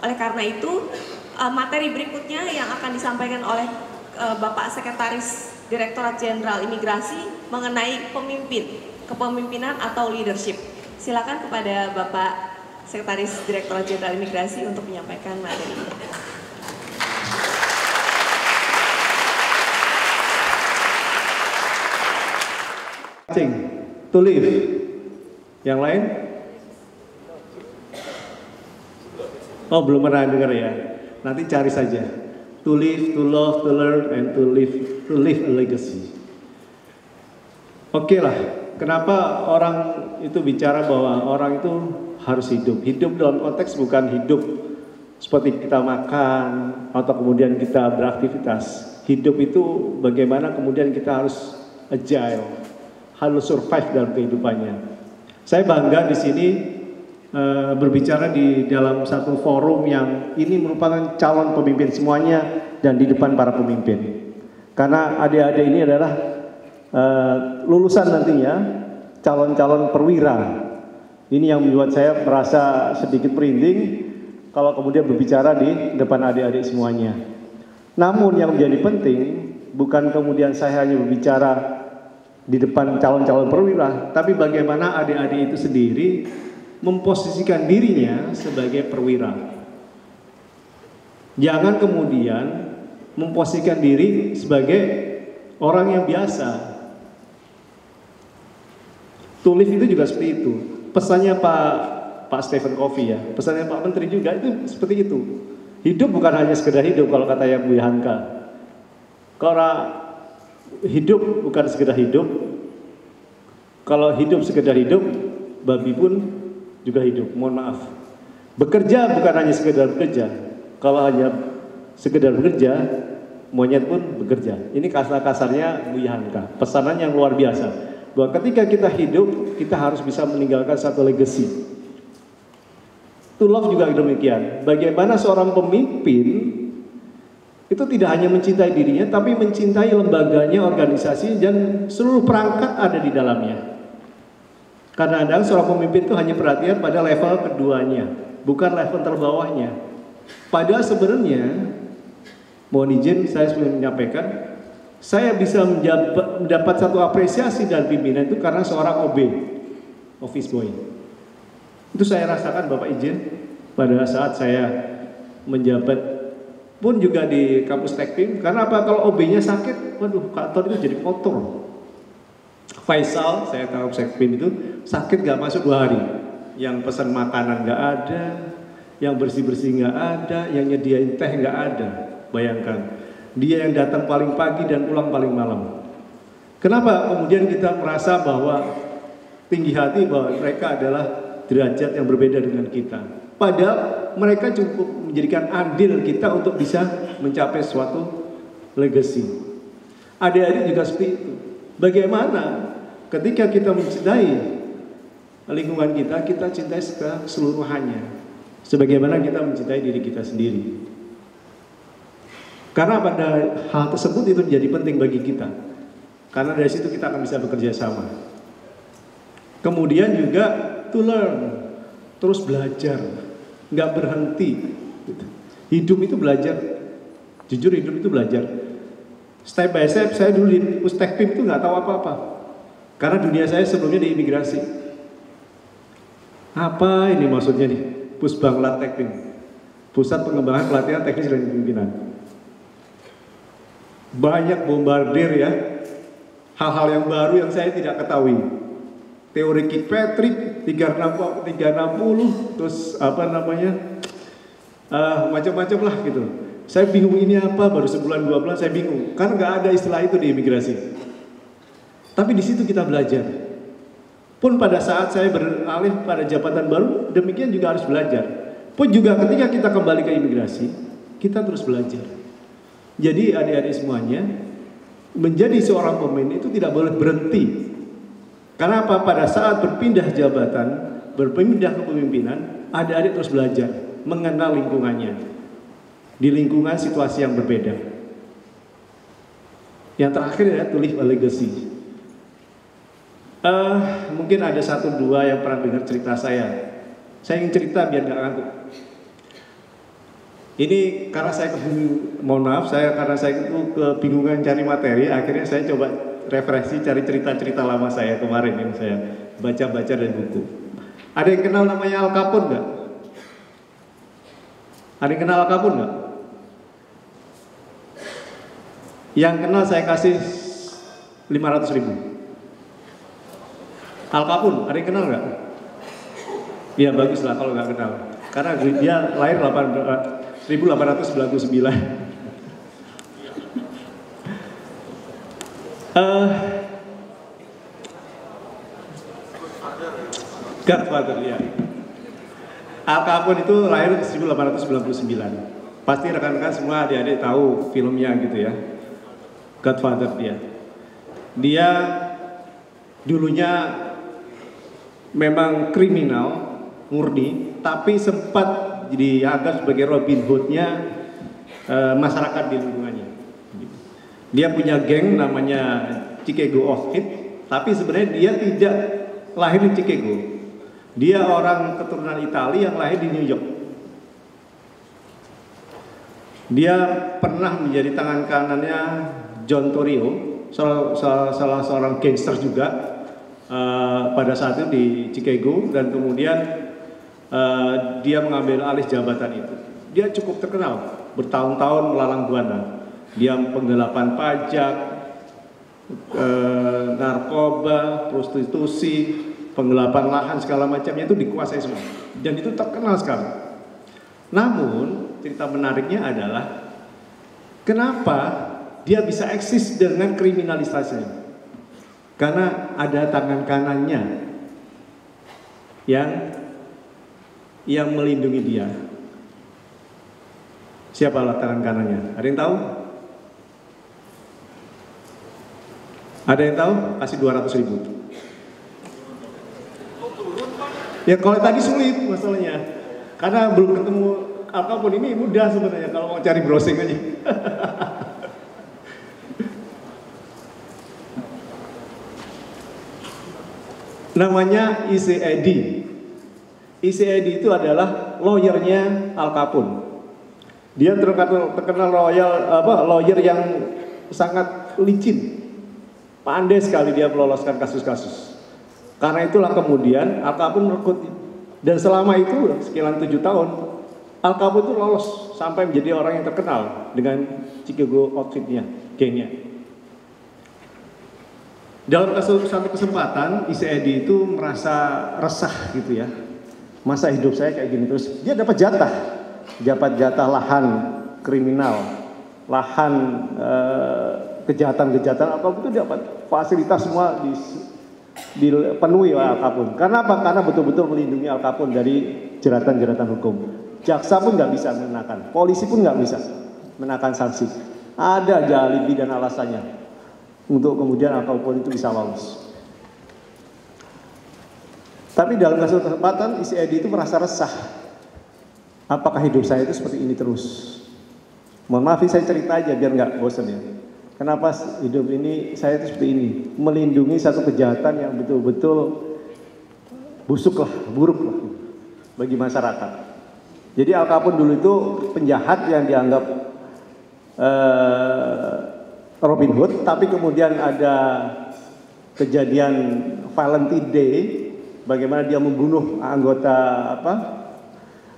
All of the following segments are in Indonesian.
Oleh karena itu, materi berikutnya yang akan disampaikan oleh Bapak Sekretaris Direktorat Jenderal Imigrasi mengenai kepemimpinan atau leadership. Silakan kepada Bapak Sekretaris Direktorat Jenderal Imigrasi untuk menyampaikan materi. To live. Yang lain? Oh, belum pernah dengar ya. Nanti cari saja. To live, to love, to learn, and to live a legacy. Oke lah. Kenapa orang itu bicara bahwa orang itu harus hidup? Hidup dalam konteks bukan hidup seperti kita makan atau kemudian kita beraktivitas. Hidup itu bagaimana kemudian kita harus agile, harus survive dalam kehidupannya. Saya bangga di sini berbicara di dalam satu forum yang ini merupakan calon pemimpin semuanya dan di depan para pemimpin. Karena adik-adik ini adalah lulusan nantinya calon-calon perwira. Ini yang membuat saya merasa sedikit merinding kalau kemudian berbicara di depan adik-adik semuanya. Namun yang menjadi penting bukan kemudian saya hanya berbicara di depan calon-calon perwira, tapi bagaimana adik-adik itu sendiri memposisikan dirinya sebagai perwira. Jangan kemudian memposisikan diri sebagai orang yang biasa. Tulis itu juga seperti itu. Pesannya Pak Stephen Covey ya, pesannya Pak Menteri juga itu seperti itu. Hidup bukan hanya sekedar hidup kalau kata yang Bu Hanka. Kalau hidup bukan sekedar hidup. Kalau hidup sekedar hidup, babi pun juga hidup. Mohon maaf. Bekerja bukan hanya sekedar bekerja. Kalau hanya sekedar bekerja, monyet pun bekerja. Ini kasar-kasarnya Bu Hanka. Pesanan yang luar biasa. Bahwa ketika kita hidup, kita harus bisa meninggalkan satu legacy. To love juga demikian. Bagaimana seorang pemimpin itu tidak hanya mencintai dirinya, tapi mencintai lembaganya, organisasi, dan seluruh perangkat ada di dalamnya. Kadang-kadang seorang pemimpin itu hanya perhatian pada level keduanya, bukan level terbawahnya. Padahal sebenarnya, mohon izin saya sudah menyampaikan, saya bisa mendapat satu apresiasi dari pimpinan itu karena seorang OB, office boy. Itu saya rasakan, Bapak izin, pada saat saya menjabat pun juga di kampus Tekpim. Karena apa? Kalau OB-nya sakit, waduh, kantor itu jadi kotor. Faisal, saya tahu Tekpim itu sakit gak masuk 2 hari. Yang pesan makanan gak ada, yang bersih-bersih gak ada, yang nyediain teh gak ada. Bayangkan. Dia yang datang paling pagi dan pulang paling malam. Kenapa kemudian kita merasa bahwa tinggi hati bahwa mereka adalah derajat yang berbeda dengan kita? Padahal mereka cukup menjadikan andil kita untuk bisa mencapai suatu legacy. Adik-adik juga seperti itu. Bagaimana ketika kita mencintai lingkungan kita, kita cintai keseluruhannya. Sebagaimana kita mencintai diri kita sendiri. Karena pada hal tersebut itu menjadi penting bagi kita. Karena dari situ kita akan bisa bekerja sama. Kemudian juga to learn, terus belajar, nggak berhenti. Hidup itu belajar, jujur hidup itu belajar. Step by step saya dulu di Pustekpim itu nggak tahu apa-apa. Karena dunia saya sebelumnya di imigrasi. Apa ini maksudnya nih? Pusbanglat Tekpim, Pusat Pengembangan Pelatihan Teknis dan Pimpinan. Banyak bombardir ya, hal-hal yang baru yang saya tidak ketahui. Teori Kirkpatrick 360, terus apa namanya, macam-macam lah gitu. Saya bingung ini apa, baru sebulan 2 bulan saya bingung, karena nggak ada istilah itu di imigrasi. Tapi di situ kita belajar. Pun pada saat saya beralih pada jabatan baru, demikian juga harus belajar. Pun juga ketika kita kembali ke imigrasi, kita terus belajar. Jadi adik-adik semuanya, menjadi seorang pemimpin itu tidak boleh berhenti. Karena apa? Pada saat berpindah jabatan, berpindah kepemimpinan, adik-adik terus belajar, mengenal lingkungannya. Di lingkungan situasi yang berbeda. Yang terakhir adalah to live a legacy. Mungkin ada 1-2 yang pernah dengar cerita saya. Saya ingin cerita biar gak ngantuk. Ini karena saya mohon maaf, karena saya itu kebingungan cari materi, akhirnya saya coba referensi cari cerita-cerita lama saya kemarin yang saya baca-baca dari buku. Ada yang kenal namanya Al Capone nggak? Ada yang kenal Al Capone nggak? Yang kenal saya kasih 500.000. Al Capone, ada yang kenal nggak? Ya bagus lah kalau nggak kenal. Karena dia lahir 1899. Godfather ya. Al Capone itu lahir 1899. Pasti rekan-rekan semua adik-adik tahu filmnya gitu ya. Godfather dia. Dia dulunya memang kriminal murni, tapi sempat dianggap sebagai Robin Hood-nya masyarakat di lingkungannya. Dia punya geng namanya Chicago Outfit, tapi sebenarnya dia tidak lahir di Chicago. Dia orang keturunan Italia yang lahir di New York. Dia pernah menjadi tangan kanannya John Torrio, salah seorang gangster juga pada saat itu di Chicago, dan kemudian dia mengambil alih jabatan itu. Dia cukup terkenal, bertahun-tahun melalang buana. Dia penggelapan pajak, narkoba, prostitusi, penggelapan lahan segala macamnya itu dikuasai semua. Dan itu terkenal sekali. Namun cerita menariknya adalah kenapa dia bisa eksis dengan kriminalisasinya? Karena ada tangan kanannya yang melindungi dia. Siapalah tangan kanannya? Ada yang tahu? Ada yang tahu? Kasih 200.000. Ya kalau tadi sulit masalahnya, karena belum ketemu Al Capone. Ini mudah sebenarnya kalau mau cari browsing aja. Namanya ECAD. ECAD itu adalah lawyernya Al Capone. Dia terkenal lawyer yang sangat licin, pandai sekali dia meloloskan kasus-kasus. Karena itulah kemudian Al Capone merekrut, dan selama itu sekian 7 tahun Al Capone itu lolos sampai menjadi orang yang terkenal dengan Chicago Outfit-nya, gengnya. Dalam satu kesempatan ECAD itu merasa resah gitu ya. Masa hidup saya kayak gini terus? Dia dapat jatah lahan kriminal, lahan kejahatan-kejahatan apa itu dapat fasilitas semua dipenuhi oleh Al Capone. Karena apa? Karena betul-betul melindungi Al Capone dari jeratan-jeratan hukum. Jaksa pun nggak bisa mengenakan, polisi pun nggak bisa menaikkan sanksi. Ada aja alibi dan alasannya untuk kemudian Al Capone itu bisa lolos. Tapi dalam satu kesempatan ECAD itu merasa resah. Apakah hidup saya itu seperti ini terus? Mohon maaf saya cerita aja biar nggak bosan ya. Kenapa hidup ini saya itu seperti ini? Melindungi satu kejahatan yang betul-betul busuk lah, buruk lah bagi masyarakat. Jadi Al Capone dulu itu penjahat yang dianggap Robin Hood, tapi kemudian ada kejadian Valentine Day, bagaimana dia membunuh anggota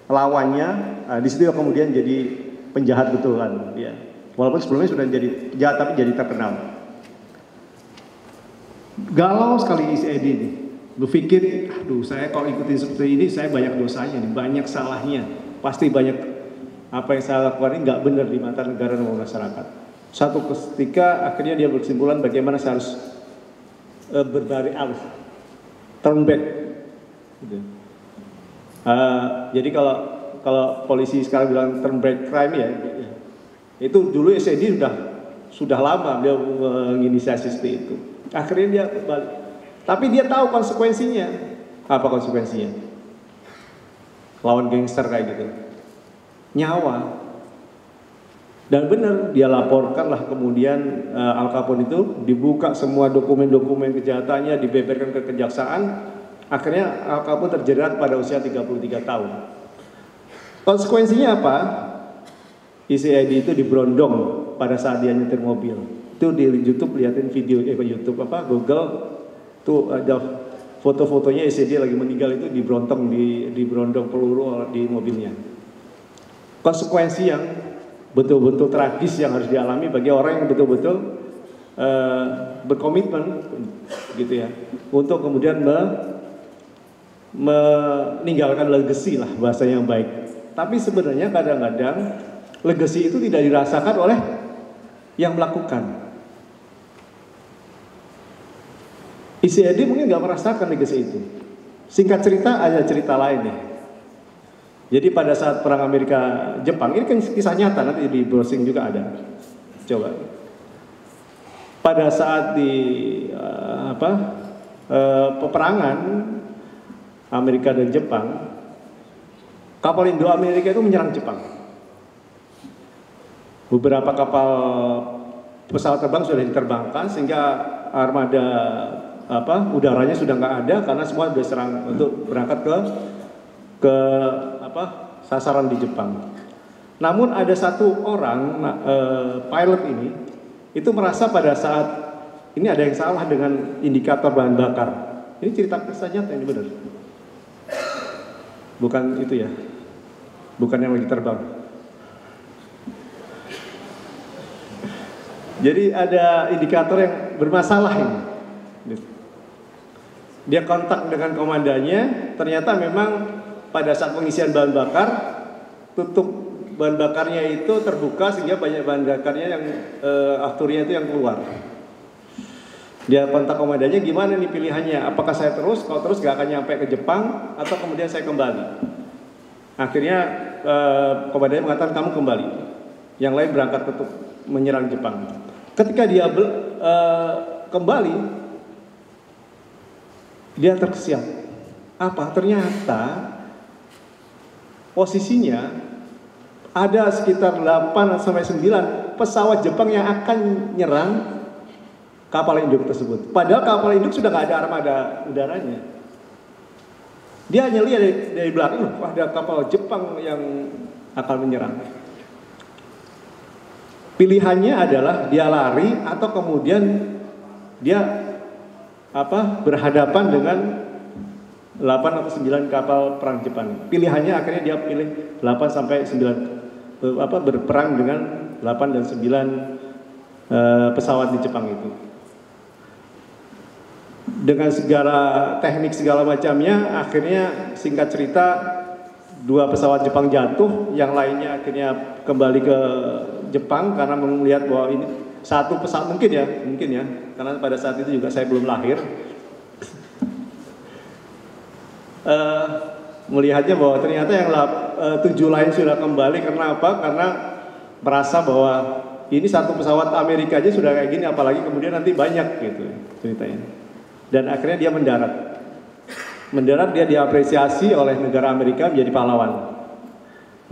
lawannya. Nah, di situ kemudian jadi penjahat betulan dia. Walaupun sebelumnya sudah jadi jahat tapi jadi terkenal. Galau sekali ECAD ini. Berpikir, aduh saya kalau ikutin seperti ini saya banyak dosanya nih, banyak salahnya. Pasti banyak apa yang saya lakukan ini nggak benar di mata negara dan masyarakat. Satu ketika akhirnya dia berkesimpulan bagaimana saya harus berbalik alih, turn back. Gitu. Jadi kalau polisi sekarang bilang turn back crime ya. Itu dulu ECAD sudah lama dia menginisiasi seperti itu. Akhirnya dia balik. Tapi dia tahu konsekuensinya. Apa konsekuensinya? Lawan gangster kayak gitu. Nyawa. Dan benar dia laporkanlah kemudian Al Capone itu dibuka semua dokumen-dokumen kejahatannya, dibeberkan ke kejaksaan. Akhirnya Al Capone terjerat pada usia 33 tahun. Konsekuensinya apa? ICID itu di Brondong pada saat dia nyetir mobil. Itu di YouTube liatin video YouTube Google tuh ada foto-fotonya ICID lagi meninggal itu di Brondong peluru di mobilnya. Konsekuensi yang betul-betul tragis yang harus dialami bagi orang yang betul-betul berkomitmen gitu ya untuk kemudian meninggalkan legacy lah bahasa yang baik. Tapi sebenarnya kadang-kadang legacy itu tidak dirasakan oleh yang melakukan. ICID mungkin nggak merasakan legacy itu. Singkat cerita ada cerita lain nih. Jadi pada saat perang Amerika Jepang, ini kan kisah nyata, nanti di browsing juga ada. Coba. Pada saat di peperangan Amerika dan Jepang, kapal Indo-Amerika itu menyerang Jepang. Beberapa kapal pesawat terbang sudah diterbangkan sehingga armada udaranya sudah nggak ada karena semua sudah serang untuk berangkat ke sasaran di Jepang. Namun ada satu orang pilot ini itu merasa pada saat ini ada yang salah dengan indikator bahan bakar. Ini cerita kisah nyata ini benar. Bukan itu ya. Bukan yang lagi terbang. Jadi ada indikator yang bermasalah ini. Dia kontak dengan komandannya, ternyata memang pada saat pengisian bahan bakar tutup bahan bakarnya itu terbuka sehingga banyak bahan bakarnya yang afturnya itu yang keluar. Dia kontak komandannya, gimana nih pilihannya? Apakah saya terus? Kalau terus gak akan nyampe ke Jepang atau kemudian saya kembali. Akhirnya komandannya mengatakan kamu kembali. Yang lain berangkat untuk menyerang Jepang. Ketika dia kembali, dia terkesiap. Apa? Ternyata posisinya ada sekitar 8-9 pesawat Jepang yang akan nyerang kapal induk tersebut. Padahal kapal induk sudah nggak ada armada udaranya. Dia hanya lihat dari belakang, ada kapal Jepang yang akan menyerang. Pilihannya adalah dia lari atau kemudian dia berhadapan dengan 8 atau 9 kapal perang Jepang. Pilihannya akhirnya dia pilih 8 sampai 9 berperang dengan 8 dan 9 pesawat di Jepang itu. Dengan segala teknik segala macamnya, akhirnya singkat cerita 2 pesawat Jepang jatuh, yang lainnya akhirnya kembali ke Jepang karena melihat bahwa ini satu pesawat mungkin ya, karena pada saat itu juga saya belum lahir. Melihatnya bahwa ternyata yang 7 lain sudah kembali. Karena apa? Karena merasa bahwa ini satu pesawat Amerika aja sudah kayak gini, apalagi kemudian nanti banyak gitu ceritanya. Dan akhirnya dia mendarat dia diapresiasi oleh negara Amerika menjadi pahlawan.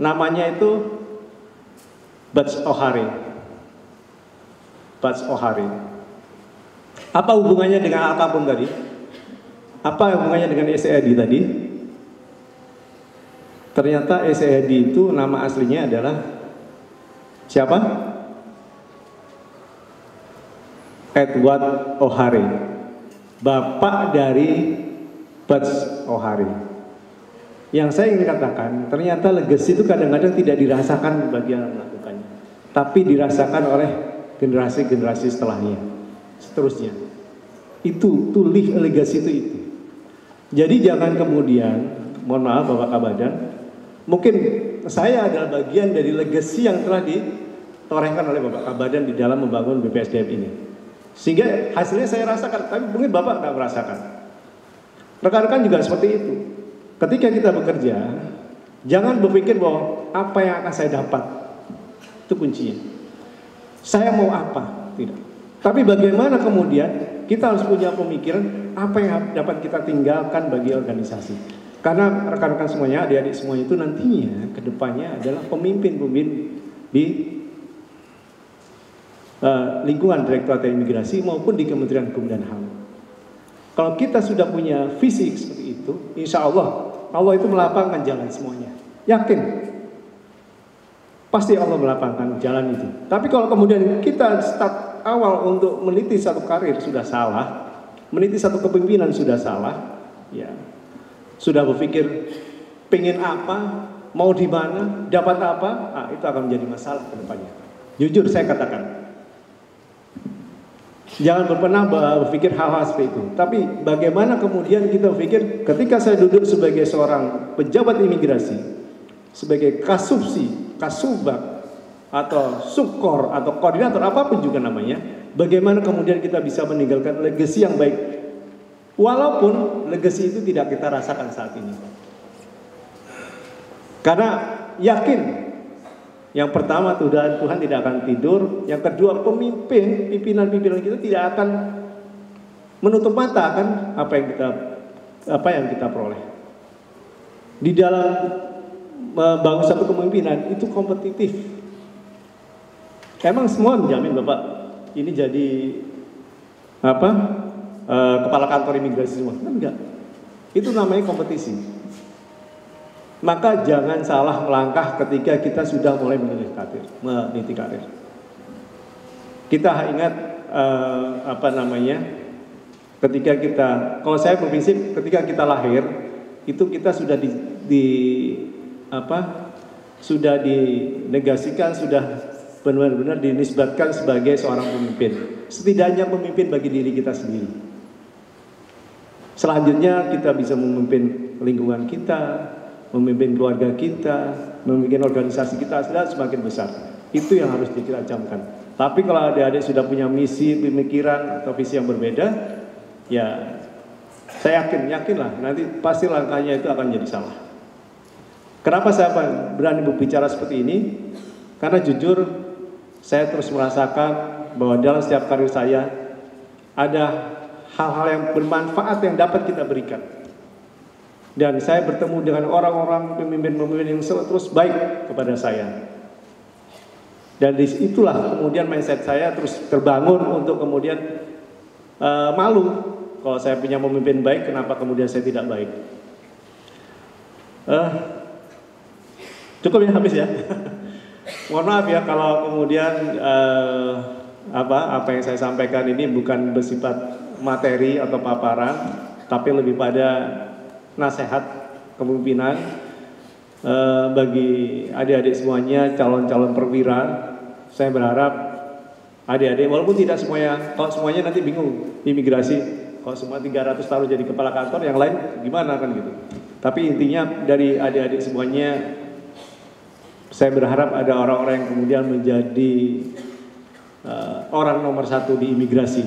Namanya itu Butch O'Hare. Apa hubungannya dengan Al Capone tadi? Apa hubungannya dengan ICID tadi? Ternyata ICID itu nama aslinya adalah siapa? Edward O'Hare, bapak dari Butch O'Hare. Yang saya ingin katakan, ternyata legacy itu kadang-kadang tidak dirasakan bagi yang melakukannya, tapi dirasakan oleh generasi-generasi setelahnya, seterusnya. Itu legacy itu. Jadi jangan kemudian, mohon maaf Bapak Kabadan, mungkin saya adalah bagian dari legacy yang telah ditorehkan oleh Bapak Kabadan di dalam membangun BPSDM ini. Sehingga hasilnya saya rasakan, tapi mungkin Bapak tidak merasakan. Rekan-rekan juga seperti itu. Ketika kita bekerja, jangan berpikir bahwa apa yang akan saya dapat. Itu kuncinya. Saya mau apa? Tidak. Tapi bagaimana kemudian kita harus punya pemikiran apa yang dapat kita tinggalkan bagi organisasi. Karena rekan-rekan semuanya, adik-adik semuanya itu nantinya kedepannya adalah pemimpin-pemimpin di lingkungan Direktorat Imigrasi maupun di Kementerian Hukum dan HAM. Kalau kita sudah punya visi seperti itu, insya Allah itu melapangkan jalan semuanya. Yakin. pasti Allah melapangkan jalan itu. Tapi kalau kemudian kita start awal untuk meniti satu karir sudah salah, meniti satu kepemimpinan sudah salah, ya sudah berpikir pengen apa, mau di mana, dapat apa, itu akan menjadi masalah ke depannya. Jujur saya katakan, jangan pernah berpikir hal-hal seperti itu. Tapi bagaimana kemudian kita berpikir ketika saya duduk sebagai seorang pejabat imigrasi, sebagai kasubsi, kasubag, atau subkor, atau koordinator, apapun juga namanya, bagaimana kemudian kita bisa meninggalkan legasi yang baik, walaupun legasi itu tidak kita rasakan saat ini. Karena yakin, yang pertama Tuhan tidak akan tidur, yang kedua pimpinan kita tidak akan menutup mata akan apa yang kita peroleh. Di dalam membangun satu kepemimpinan itu kompetitif. Emang semua menjamin Bapak ini jadi kepala kantor imigrasi semua? Kan enggak. Itu namanya kompetisi. Maka jangan salah melangkah ketika kita sudah mulai meniti karir. Kita ingat ketika kita, kalau saya berprinsip ketika kita lahir itu kita sudah sudah dinegasikan, sudah benar-benar dinisbatkan sebagai seorang pemimpin. Setidaknya pemimpin bagi diri kita sendiri. Selanjutnya kita bisa memimpin lingkungan kita, memimpin keluarga kita, memimpin organisasi kita, sudah semakin besar. Itu yang harus kita camkan. Tapi kalau adik-adik sudah punya misi, pemikiran atau visi yang berbeda, ya saya yakinlah nanti pasti langkahnya itu akan jadi salah. Kenapa saya berani berbicara seperti ini? Karena jujur saya terus merasakan bahwa dalam setiap karir saya ada hal-hal yang bermanfaat yang dapat kita berikan. Dan saya bertemu dengan orang-orang pemimpin-pemimpin yang terus baik kepada saya. Dan disitulah kemudian mindset saya terus terbangun untuk kemudian malu. Kalau saya punya pemimpin baik, kenapa kemudian saya tidak baik? Cukup ya, habis ya. Mohon maaf ya kalau kemudian apa yang saya sampaikan ini bukan bersifat materi atau paparan, tapi lebih pada nasihat kepemimpinan bagi adik-adik semuanya, calon-calon perwira. Saya berharap adik-adik, walaupun tidak semuanya, kalau semuanya nanti bingung imigrasi, kalau semua 300 tahun jadi kepala kantor, yang lain gimana kan gitu. Tapi intinya dari adik-adik semuanya, saya berharap ada orang-orang yang kemudian menjadi orang nomor 1 di imigrasi.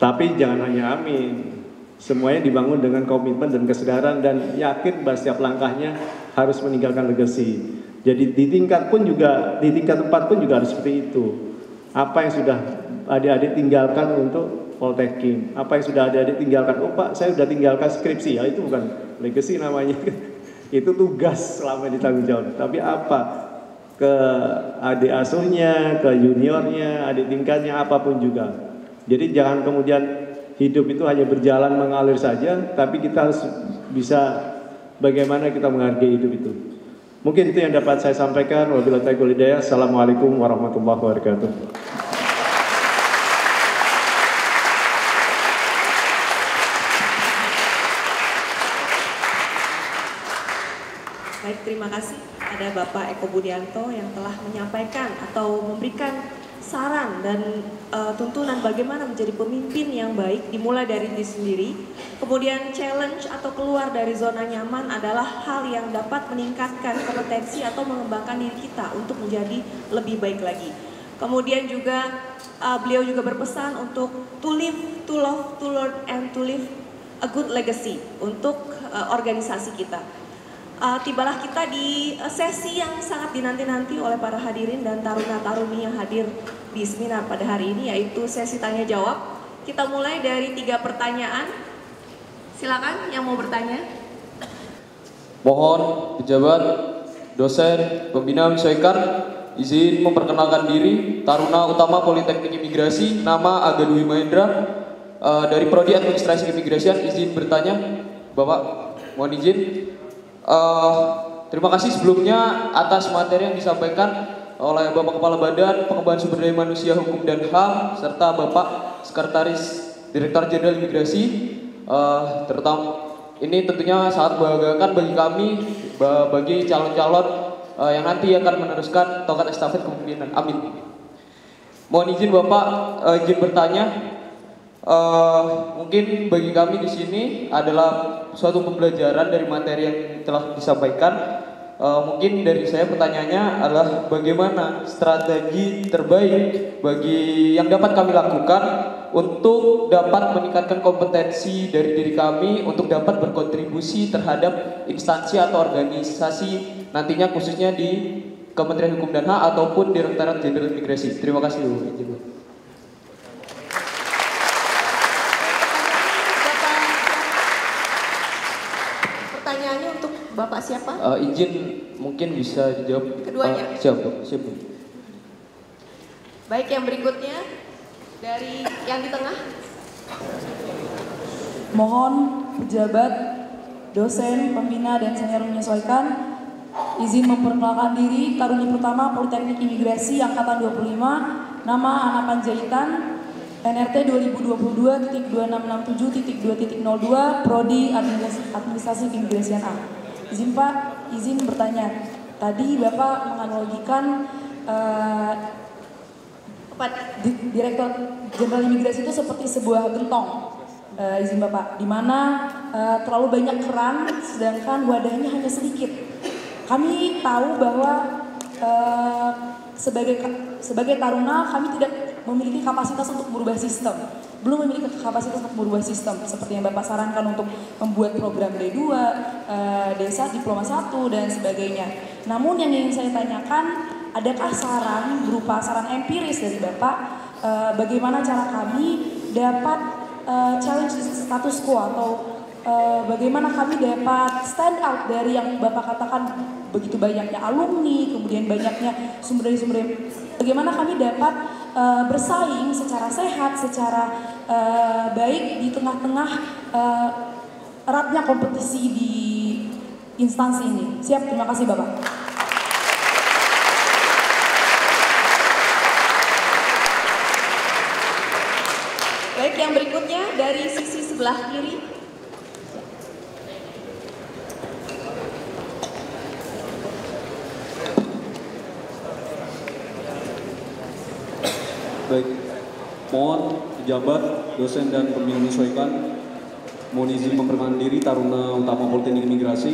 Tapi jangan hanya amin, semuanya dibangun dengan komitmen dan kesadaran dan yakin bahwa setiap langkahnya harus meninggalkan legasi. Jadi di tingkat 4 pun juga harus seperti itu. Apa yang sudah adik-adik tinggalkan untuk Poltekkим, apa yang sudah adik-adik tinggalkan, oh Pak saya sudah tinggalkan skripsi, ya itu bukan legasi namanya. Itu tugas selama ditanggung jawab. Tapi apa ke adik asuhnya, ke juniornya, adik tingkatnya, apapun juga. Jadi jangan kemudian hidup itu hanya berjalan mengalir saja, tapi kita harus bisa bagaimana kita menghargai hidup itu. Mungkin itu yang dapat saya sampaikan. Wabillahi taufiq wal hidayah. Assalamualaikum warahmatullahi wabarakatuh. Baik, terima kasih. Ada Bapak Eko Budianto yang telah menyampaikan atau memberikan saran dan tuntunan bagaimana menjadi pemimpin yang baik dimulai dari diri sendiri. Kemudian challenge atau keluar dari zona nyaman adalah hal yang dapat meningkatkan kompetensi atau mengembangkan diri kita untuk menjadi lebih baik lagi. Kemudian juga beliau juga berpesan untuk to live, to love, to learn, and to leave a good legacy untuk organisasi kita. Tibalah kita di sesi yang sangat dinanti-nanti oleh para hadirin dan taruna-taruni yang hadir di seminar pada hari ini, yaitu sesi tanya jawab. Kita mulai dari 3 pertanyaan. Silakan yang mau bertanya. Mohon pejabat, dosen, pembina menyesuaikan, izin memperkenalkan diri. Taruna Utama Politeknik Imigrasi, nama Aga Dwi Mahendra, dari Prodi Administrasi Keimigrasian. Izin bertanya, Bapak, mohon izin. Terima kasih sebelumnya atas materi yang disampaikan oleh Bapak Kepala Badan Pengembangan Sumber Daya Manusia Hukum dan HAM serta Bapak Sekretaris Direktur Jenderal Imigrasi. Terutama ini tentunya sangat membanggakan bagi kami, bagi calon-calon yang nanti akan meneruskan tongkat estafet kepemimpinan. Amin. Mohon izin Bapak, izin bertanya. Mungkin bagi kami di sini adalah suatu pembelajaran dari materi yang telah disampaikan. Mungkin dari saya pertanyaannya adalah bagaimana strategi terbaik bagi yang dapat kami lakukan untuk dapat meningkatkan kompetensi dari diri kami untuk dapat berkontribusi terhadap instansi atau organisasi nantinya khususnya di Kementerian Hukum dan HAM ataupun Direktorat Jenderal Imigrasi. Terima kasih Bu. Pertanyaannya untuk Bapak siapa? Izin mungkin bisa dijawab. Keduanya? Siapa? Baik, yang berikutnya dari yang di tengah. Mohon pejabat, dosen, pembina, dan senior menyesuaikan izin memperkenalkan diri. Taruni Pertama Politeknik Imigrasi Angkatan 25, nama Ana Panjaitan, NRT 2022.2667.2.02, Prodi Administrasi Keimigrasian A. Izin Pak, izin bertanya. Tadi Bapak menganalogikan Direktur Jenderal Imigrasi itu seperti sebuah gentong. Izin Bapak, di mana terlalu banyak keran sedangkan wadahnya hanya sedikit. Kami tahu bahwa sebagai taruna kami tidak memiliki kapasitas untuk merubah sistem. Belum memiliki kapasitas untuk merubah sistem seperti yang Bapak sarankan untuk membuat program D2, D1, Diploma 1 dan sebagainya. Namun yang ingin saya tanyakan, adakah saran berupa saran empiris dari Bapak bagaimana cara kami dapat challenge status quo atau bagaimana kami dapat stand out dari yang Bapak katakan begitu banyaknya alumni, kemudian banyaknya sumber dari sumber. Bagaimana kami dapat bersaing secara sehat, secara baik di tengah-tengah eratnya kompetisi di instansi ini. Siap, terima kasih Bapak. Baik, yang berikutnya dari sisi sebelah kiri. Baik, mohon pejabat, dosen dan pembina menyesuaikan. Mohon izin memperkenalkan diri, Taruna Utama Politeknik Imigrasi,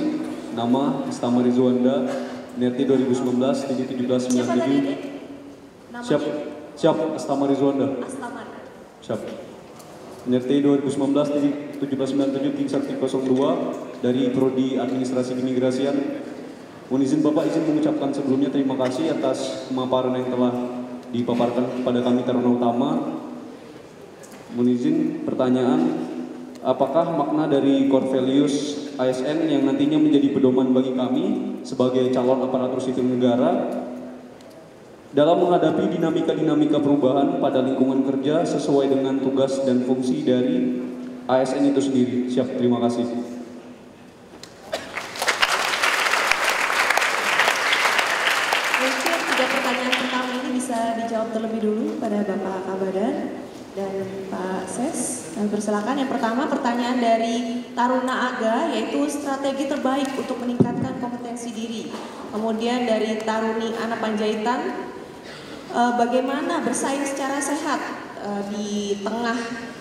nama Astama Rizwanda, NRT 2019-1797. Siap, Astama Rizwanda. Astama. Siap. NRT 2019-1797-0102 dari Prodi Administrasi Keimigrasian. Mohon izin Bapak izin mengucapkan sebelumnya terima kasih atas pemaparan yang telah dipaparkan kepada kami Taruna Utama. Mohon izin pertanyaan, apakah makna dari core values ASN yang nantinya menjadi pedoman bagi kami sebagai calon aparatur sipil negara dalam menghadapi dinamika-dinamika perubahan pada lingkungan kerja sesuai dengan tugas dan fungsi dari ASN itu sendiri? Siap, terima kasih. Mungkin 3 pertanyaan pertama ini bisa dijawab terlebih dulu pada Bapak Kabadan dan Pak Ses. Bersilakan. Yang pertama pertanyaan dari Taruna Aga, yaitu strategi terbaik untuk meningkatkan kompetensi diri. Kemudian dari Taruni Ana Panjaitan, bagaimana bersaing secara sehat di tengah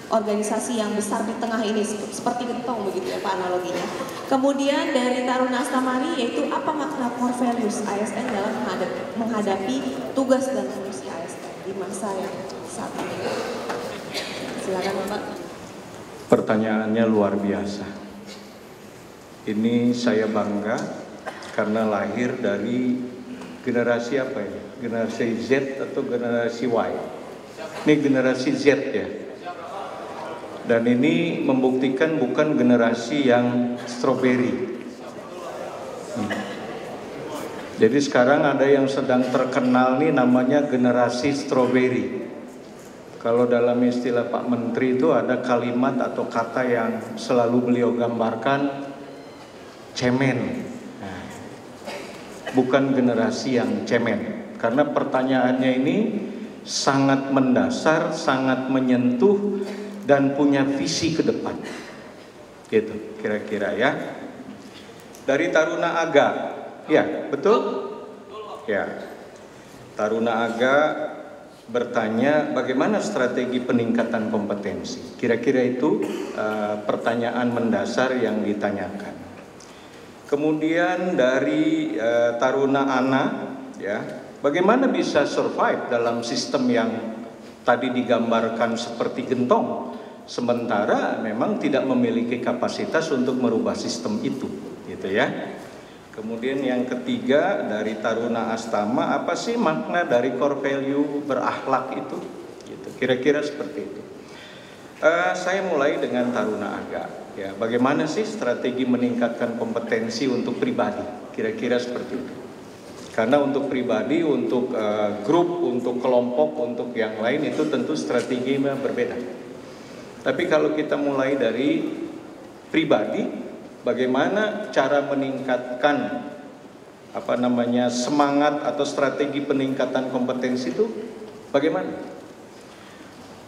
organisasi yang besar di tengah ini, seperti gentong begitu ya Pak analoginya. Kemudian dari Taruna Astamari, yaitu apa makna core values ASN dalam menghadapi tugas dan fungsi ASN di masa yang saat ini. Silakan Bapak. Pertanyaannya luar biasa. Ini saya bangga karena lahir dari generasi apa ya? Generasi Z atau generasi Y? Ini generasi Z ya. Dan ini membuktikan bukan generasi yang strawberry. Jadi sekarang ada yang sedang terkenal nih namanya generasi strawberry. Kalau dalam istilah Pak Menteri itu ada kalimat atau kata yang selalu beliau gambarkan, cemen. Nah, bukan generasi yang cemen. Karena pertanyaannya ini sangat mendasar, sangat menyentuh, dan punya visi ke depan. Gitu, kira-kira ya. Dari Taruna Aga, ya betul? Ya, Taruna Aga bertanya bagaimana strategi peningkatan kompetensi. Kira-kira itu pertanyaan mendasar yang ditanyakan. Kemudian dari Taruna Ana, ya, bagaimana bisa survive dalam sistem yang tadi digambarkan seperti gentong, sementara memang tidak memiliki kapasitas untuk merubah sistem itu, gitu ya. Kemudian yang ketiga dari Taruna Astama, apa sih makna dari core value berakhlak itu? Gitu. Kira-kira seperti itu. Saya mulai dengan Taruna Aga. Ya, bagaimana sih strategi meningkatkan kompetensi untuk pribadi? Kira-kira seperti itu. Karena untuk pribadi, untuk grup, untuk kelompok, untuk yang lain itu tentu strateginya berbeda. Tapi kalau kita mulai dari pribadi, bagaimana cara meningkatkan semangat atau strategi peningkatan kompetensi itu bagaimana?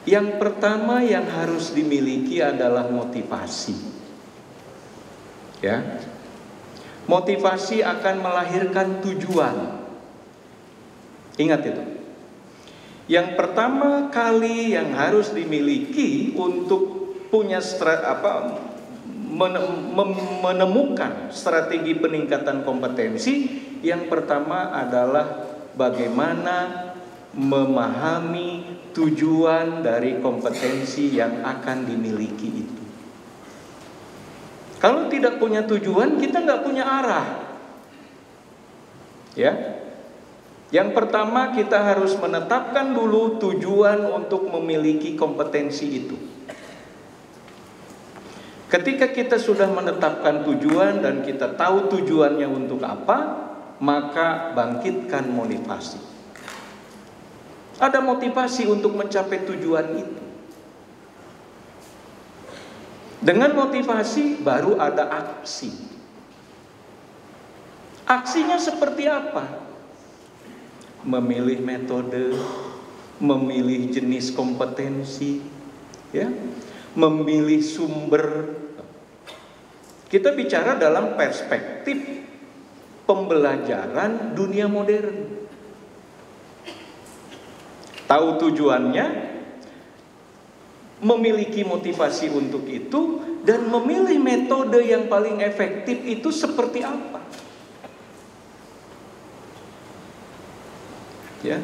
Yang pertama yang harus dimiliki adalah motivasi. Ya. Motivasi akan melahirkan tujuan. Ingat itu. Yang pertama kali yang harus dimiliki untuk punya menemukan strategi peningkatan kompetensi, yang pertama adalah bagaimana memahami tujuan dari kompetensi yang akan dimiliki itu. Kalau tidak punya tujuan, kita nggak punya arah. Ya, yang pertama kita harus menetapkan dulu tujuan untuk memiliki kompetensi itu. Ketika kita sudah menetapkan tujuan dan kita tahu tujuannya untuk apa, maka bangkitkan motivasi. Ada motivasi untuk mencapai tujuan itu. Dengan motivasi baru ada aksi. Aksinya seperti apa? Memilih metode, memilih jenis kompetensi, ya, memilih sumber. Kita bicara dalam perspektif pembelajaran dunia modern. Tahu tujuannya, memiliki motivasi untuk itu, dan memilih metode yang paling efektif itu seperti apa. Ya.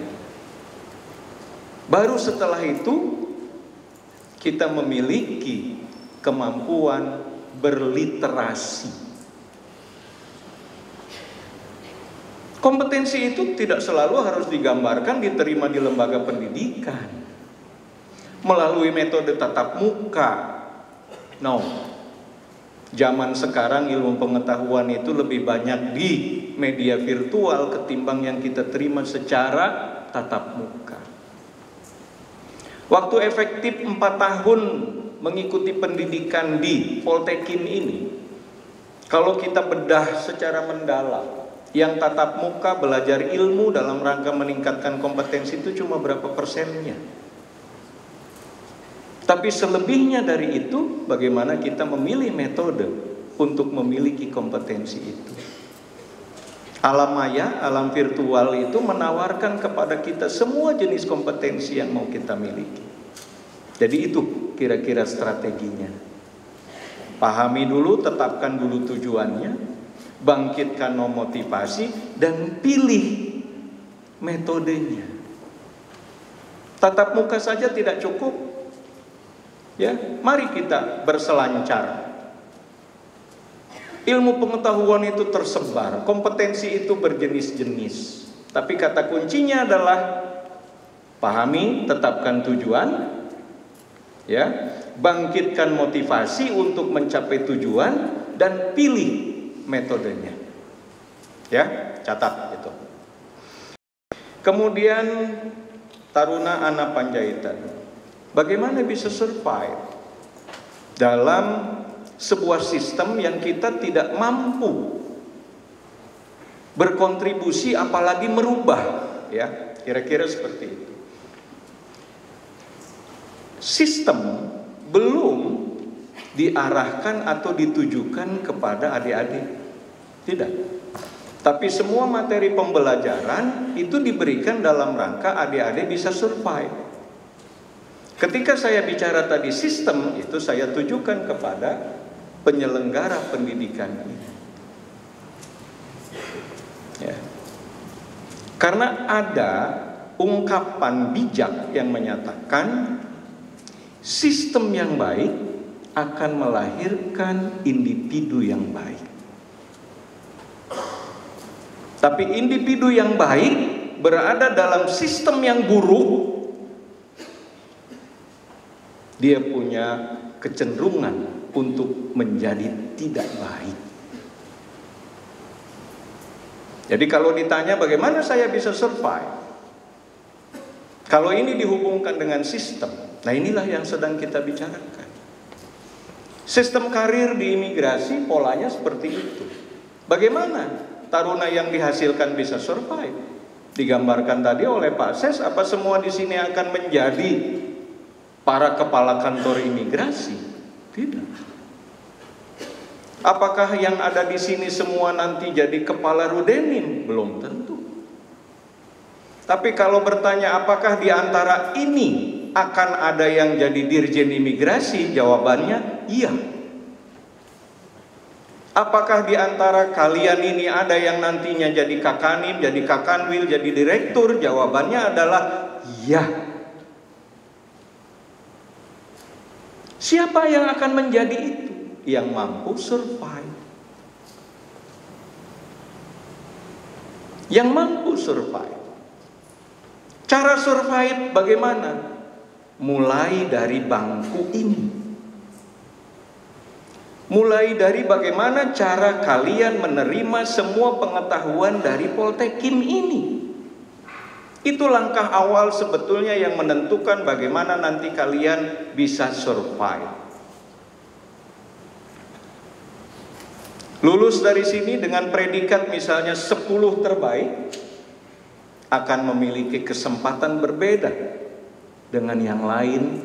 Baru setelah itu kita memiliki kemampuan berliterasi. Kompetensi itu tidak selalu harus digambarkan diterima di lembaga pendidikan melalui metode tatap muka. No. Zaman sekarang ilmu pengetahuan itu lebih banyak di media virtual ketimbang yang kita terima secara tatap muka. Waktu efektif 4 tahun mengikuti pendidikan di Poltekin ini, kalau kita bedah secara mendalam, yang tatap muka belajar ilmu dalam rangka meningkatkan kompetensi itu cuma berapa persennya. Tapi selebihnya dari itu, bagaimana kita memilih metode untuk memiliki kompetensi itu. Alam maya, alam virtual itu menawarkan kepada kita semua jenis kompetensi yang mau kita miliki. Jadi itu kira-kira strateginya. Pahami dulu, tetapkan dulu tujuannya, bangkitkan motivasi, dan pilih metodenya. Tatap muka saja tidak cukup. Ya, mari kita berselancar. Ilmu pengetahuan itu tersebar, kompetensi itu berjenis-jenis. Tapi kata kuncinya adalah pahami, tetapkan tujuan, ya, bangkitkan motivasi untuk mencapai tujuan, dan pilih metodenya. Ya, catat itu. Kemudian Taruna Ana Panjaitan, bagaimana bisa survive dalam sebuah sistem yang kita tidak mampu berkontribusi apalagi merubah, ya, kira-kira seperti itu. Sistem belum diarahkan atau ditujukan kepada adik-adik, tidak. Tapi semua materi pembelajaran itu diberikan dalam rangka adik-adik bisa survive. Ketika saya bicara tadi sistem, itu saya tujukan kepada penyelenggara pendidikan ini. Ya. Karena ada ungkapan bijak yang menyatakan sistem yang baik akan melahirkan individu yang baik. Tapi individu yang baik berada dalam sistem yang buruk, dia punya kecenderungan untuk menjadi tidak baik. Jadi kalau ditanya bagaimana saya bisa survive, kalau ini dihubungkan dengan sistem, nah inilah yang sedang kita bicarakan. Sistem karir di imigrasi polanya seperti itu. Bagaimana taruna yang dihasilkan bisa survive? Digambarkan tadi oleh Pak Ses, apa semua di sini akan menjadi para kepala kantor imigrasi? Tidak. Apakah yang ada di sini semua nanti jadi kepala Rudenim? Belum tentu. Tapi kalau bertanya apakah di antara ini akan ada yang jadi dirjen imigrasi? Jawabannya iya. Apakah di antara kalian ini ada yang nantinya jadi Kakanib, jadi Kakanwil, jadi direktur? Jawabannya adalah iya. Siapa yang akan menjadi itu? Yang mampu survive. Yang mampu survive. Cara survive bagaimana? Mulai dari bangku ini. Mulai dari bagaimana cara kalian menerima semua pengetahuan dari Poltekim ini. Itu langkah awal sebetulnya yang menentukan bagaimana nanti kalian bisa survive. Lulus dari sini dengan predikat misalnya 10 terbaik, akan memiliki kesempatan berbeda dengan yang lain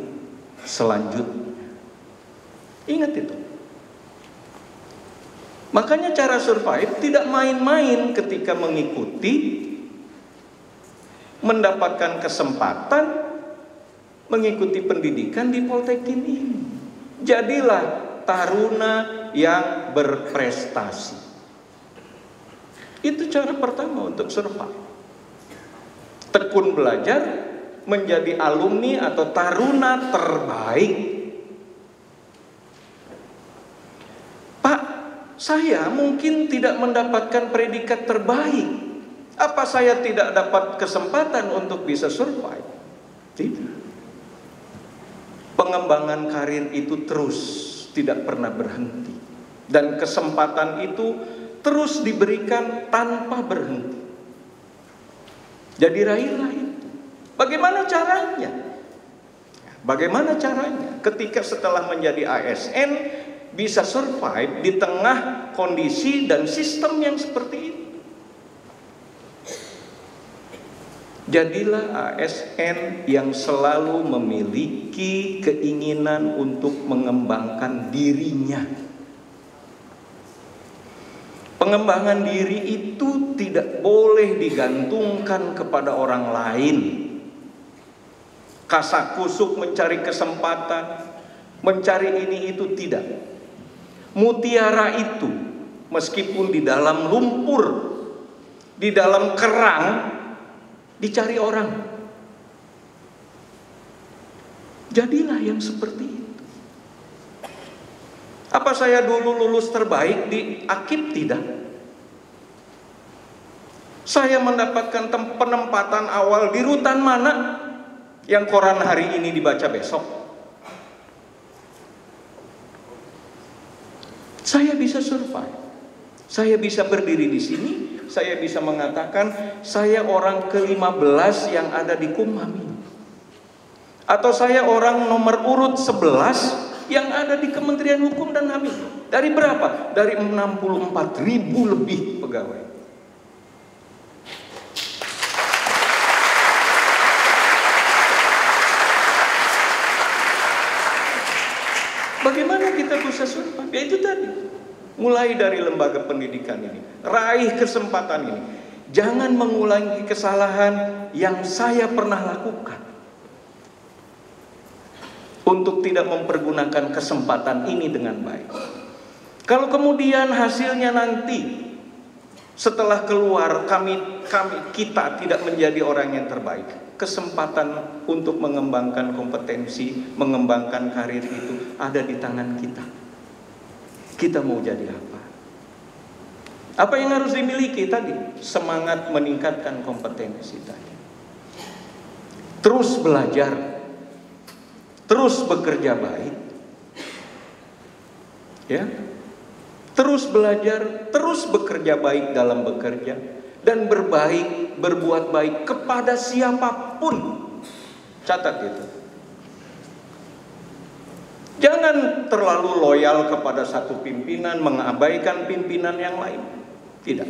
selanjutnya. Ingat itu. Makanya cara survive tidak main-main ketika mengikuti, mendapatkan kesempatan mengikuti pendidikan di Poltekim ini. Jadilah taruna yang berprestasi. Itu cara pertama untuk survive. Tekun belajar, menjadi alumni atau taruna terbaik. Pak, saya mungkin tidak mendapatkan predikat terbaik. Apa saya tidak dapat kesempatan untuk bisa survive? Tidak. Pengembangan karir itu terus, tidak pernah berhenti. Dan kesempatan itu terus diberikan tanpa berhenti. Jadi raihlah itu. Bagaimana caranya? Bagaimana caranya? Ketika setelah menjadi ASN bisa survive di tengah kondisi dan sistem yang seperti itu. Jadilah ASN yang selalu memiliki keinginan untuk mengembangkan dirinya. Pengembangan diri itu tidak boleh digantungkan kepada orang lain. Kasakusuk mencari kesempatan, mencari ini itu tidak. Mutiara itu meskipun di dalam lumpur, di dalam kerang, dicari orang. Jadilah yang seperti itu. Apa saya dulu lulus terbaik di Akib? Tidak. Saya mendapatkan penempatan awal di Rutan mana yang koran hari ini dibaca besok. Saya bisa survive. Saya bisa berdiri di sini. Saya bisa mengatakan saya orang ke-15 yang ada di Kumham ini. Atau saya orang nomor urut 11 yang ada di Kementerian Hukum dan HAM. Dari berapa? Dari 64.000 lebih pegawai. Ya itu tadi. Mulai dari lembaga pendidikan ini, raih kesempatan ini. Jangan mengulangi kesalahan yang saya pernah lakukan. Untuk tidak mempergunakan kesempatan ini dengan baik. Kalau kemudian hasilnya nanti setelah keluar kita tidak menjadi orang yang terbaik, kesempatan untuk mengembangkan kompetensi, mengembangkan karir itu ada di tangan kita. Kita mau jadi apa? Apa yang harus dimiliki tadi? Semangat meningkatkan kompetensi tadi. Terus belajar, terus bekerja baik, ya. Terus belajar, terus bekerja baik dalam bekerja, dan berbuat baik kepada siapapun. Catat itu. Jangan terlalu loyal kepada satu pimpinan, mengabaikan pimpinan yang lain. Tidak.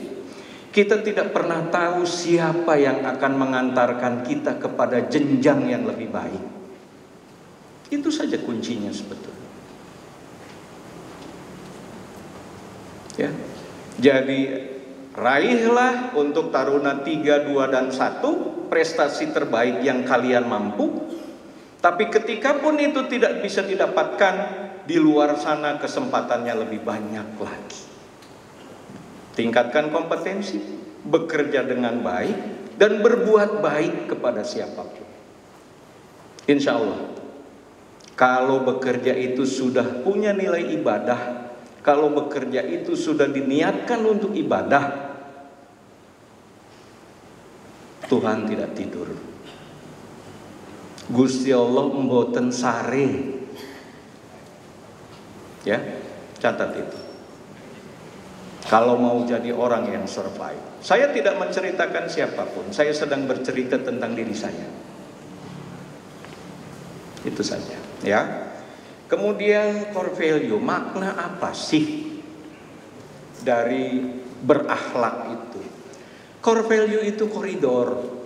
Kita tidak pernah tahu siapa yang akan mengantarkan kita kepada jenjang yang lebih baik. Itu saja kuncinya sebetulnya. Ya. Jadi raihlah untuk Taruna 3, 2, dan 1 prestasi terbaik yang kalian mampu. Tapi ketika pun itu tidak bisa didapatkan, di luar sana kesempatannya lebih banyak lagi. Tingkatkan kompetensi, bekerja dengan baik, dan berbuat baik kepada siapapun. Insya Allah, kalau bekerja itu sudah punya nilai ibadah, kalau bekerja itu sudah diniatkan untuk ibadah, Tuhan tidak tidur. Gusti Allah mboten sare. Ya, catat itu. Kalau mau jadi orang yang survive. Saya tidak menceritakan siapapun, saya sedang bercerita tentang diri saya. Itu saja, ya. Kemudian core value, makna apa sih dari berakhlak itu? Core value itu koridor.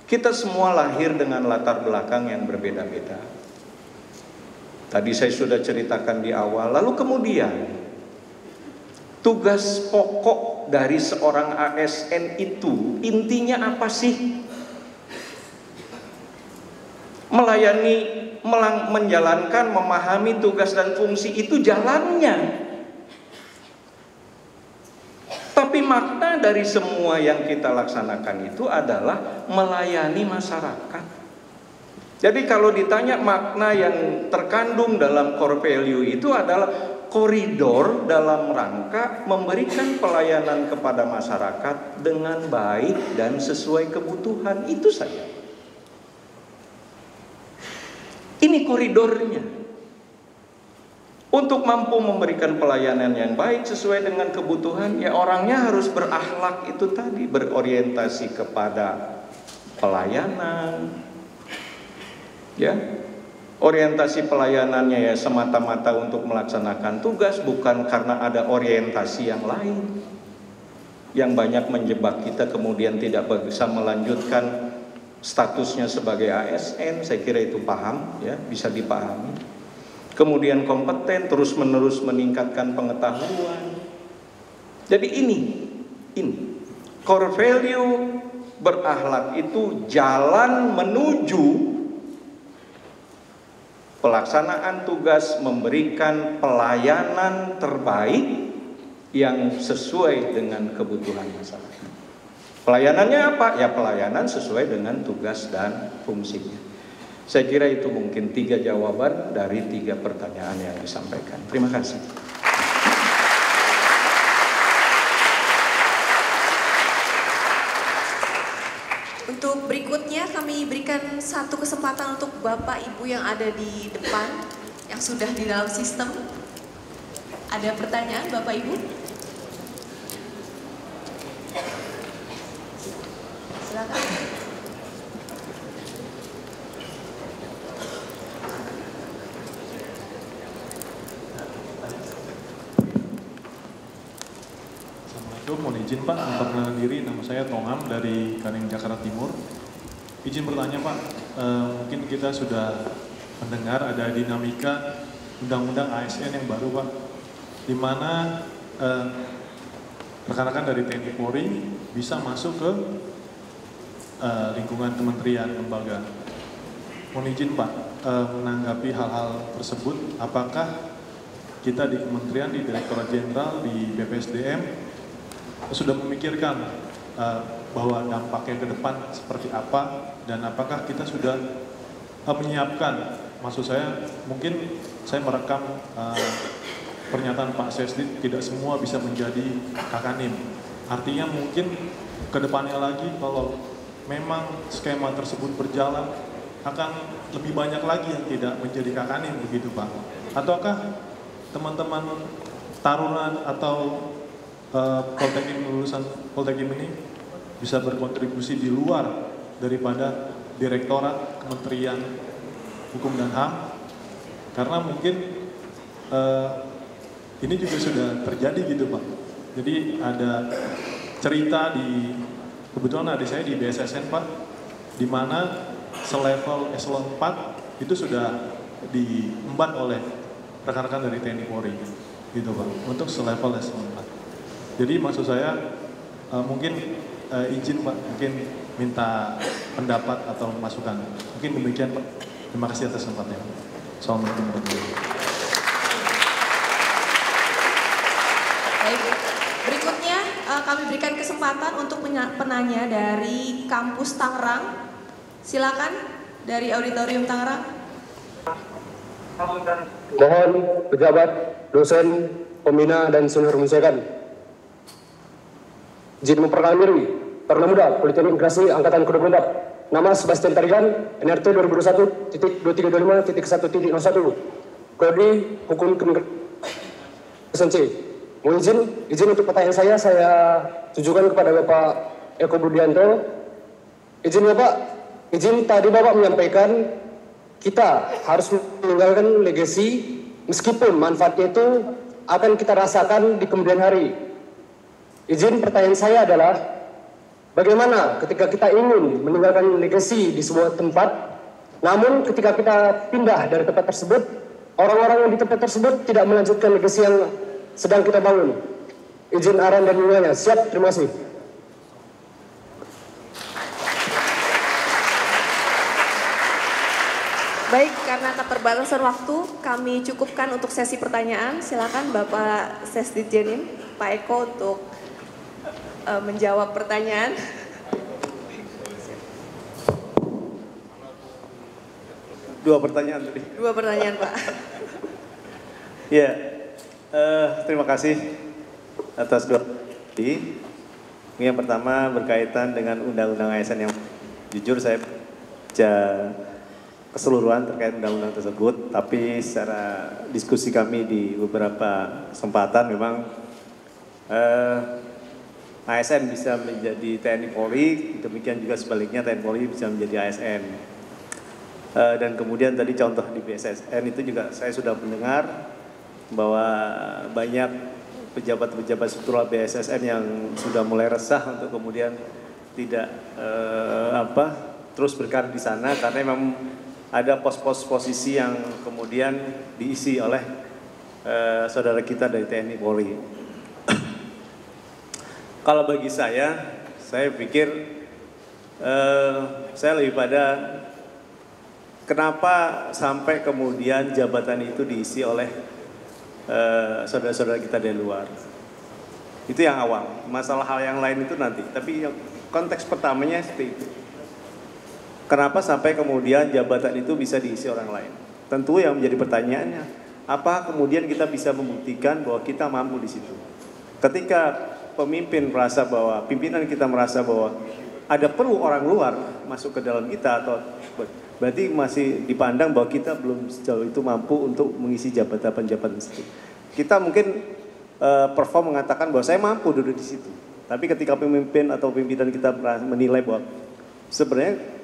Kita semua lahir dengan latar belakang yang berbeda-beda. Tadi saya sudah ceritakan di awal. Lalu kemudian tugas pokok dari seorang ASN itu intinya apa sih? Melayani, menjalankan, memahami tugas dan fungsi itu jalannya. Tapi makna dari semua yang kita laksanakan itu adalah melayani masyarakat. Jadi kalau ditanya makna yang terkandung dalam core value itu adalah koridor dalam rangka memberikan pelayanan kepada masyarakat dengan baik dan sesuai kebutuhan. Itu saja. Ini koridornya. Untuk mampu memberikan pelayanan yang baik sesuai dengan kebutuhan, ya orangnya harus berakhlak itu tadi, berorientasi kepada pelayanan. Ya. Orientasi pelayanannya ya semata-mata untuk melaksanakan tugas, bukan karena ada orientasi yang lain yang banyak menjebak kita kemudian tidak bisa melanjutkan statusnya sebagai ASN. Saya kira itu paham, ya, bisa dipahami. Kemudian kompeten, terus-menerus meningkatkan pengetahuan. Jadi ini core value berakhlak itu jalan menuju pelaksanaan tugas, memberikan pelayanan terbaik yang sesuai dengan kebutuhan masyarakat. Pelayanannya apa? Ya pelayanan sesuai dengan tugas dan fungsinya. Saya kira itu mungkin 3 jawaban dari 3 pertanyaan yang disampaikan. Terima kasih. Untuk berikutnya kami berikan satu kesempatan untuk Bapak Ibu yang ada di depan, yang sudah di dalam sistem. Ada pertanyaan Bapak Ibu? Silakan. Mohon izin Pak, memperkenalkan diri, nama saya Tongam dari Kaning Jakarta Timur. Izin bertanya Pak, mungkin kita sudah mendengar ada dinamika undang-undang ASN yang baru Pak. di mana rekan-rekan dari TNI Polri bisa masuk ke lingkungan kementerian lembaga. Mohon izin Pak, menanggapi hal-hal tersebut, apakah kita di kementerian, di Direktorat Jenderal, di BPSDM sudah memikirkan bahwa dampaknya ke depan seperti apa, dan apakah kita sudah menyiapkan, maksud saya mungkin saya merekam pernyataan Pak Sesdit, tidak semua bisa menjadi Kakanim. Artinya mungkin ke depannya lagi kalau memang skema tersebut berjalan, akan lebih banyak lagi yang tidak menjadi Kakanim, begitu Pak. Ataukah teman-teman tarunan atau Polteknik lulusan Polteknik ini bisa berkontribusi di luar daripada Direktorat Kementerian Hukum dan HAM, karena mungkin ini juga sudah terjadi gitu Pak. Jadi ada cerita kebetulan adik saya di BSSN Pak, di mana selevel eselon 4 itu sudah diemban oleh rekan-rekan dari TNI Polri gitu Pak, untuk selevel eselon 4. Jadi maksud saya mungkin izin Pak, mungkin minta pendapat atau masukan. Mungkin demikian Pak. Terima kasih atas kesempatannya. Assalamualaikum warahmatullahi wabarakatuh. Baik, berikutnya kami berikan kesempatan untuk penanya dari kampus Tangerang. Silakan dari Auditorium Tangerang. Mohon pejabat, dosen, pembina, dan senior menyesuaikan. Izin memperkenalkan diri, Taruna Muda Politeknik Imigrasi Angkatan Ke-24. Nama Sebastian Tarigan, NRT 2021.2325.1.01. Kode Hukum Keimigrasian C. Mohon izin untuk pertanyaan saya tujukan kepada Bapak Eko Budianto. Izin Bapak, izin tadi Bapak menyampaikan kita harus meninggalkan legasi meskipun manfaatnya itu akan kita rasakan di kemudian hari. Izin pertanyaan saya adalah, bagaimana ketika kita ingin meninggalkan legasi di sebuah tempat, namun ketika kita pindah dari tempat tersebut, orang-orang yang di tempat tersebut tidak melanjutkan legasi yang sedang kita bangun. Izin arahan dan nilainya. Siap, terima kasih. Baik, karena keterbatasan waktu, kami cukupkan untuk sesi pertanyaan. Silakan Bapak Sesdit Jenim, Pak Eko untuk menjawab pertanyaan. Dua pertanyaan tadi. Dua pertanyaan Pak. Ya, terima kasih atas dua. Yang pertama berkaitan dengan Undang-Undang ASN yang jujur saya baca keseluruhan terkait undang-undang tersebut, tapi secara diskusi kami di beberapa kesempatan memang ASN bisa menjadi TNI Polri, demikian juga sebaliknya TNI Polri bisa menjadi ASN. Dan kemudian tadi contoh di BSSN itu juga saya sudah mendengar bahwa banyak pejabat-pejabat struktural BSSN yang sudah mulai resah untuk kemudian tidak terus berkarir di sana karena memang ada pos-pos posisi yang kemudian diisi oleh saudara kita dari TNI Polri. Kalau bagi saya pikir saya lebih pada kenapa sampai kemudian jabatan itu diisi oleh saudara-saudara kita dari luar. Itu yang awal. Masalah hal yang lain itu nanti. Tapi yang konteks pertamanya seperti itu. Kenapa sampai kemudian jabatan itu bisa diisi orang lain? Tentu yang menjadi pertanyaannya, apa kemudian kita bisa membuktikan bahwa kita mampu di situ? Ketika pemimpin merasa bahwa, pimpinan kita merasa bahwa ada perlu orang luar masuk ke dalam kita, atau berarti masih dipandang bahwa kita belum sejauh itu mampu untuk mengisi jabatan-jabatan itu. Kita mungkin perform mengatakan bahwa saya mampu duduk di situ. Tapi ketika pemimpin atau pimpinan kita menilai bahwa sebenarnya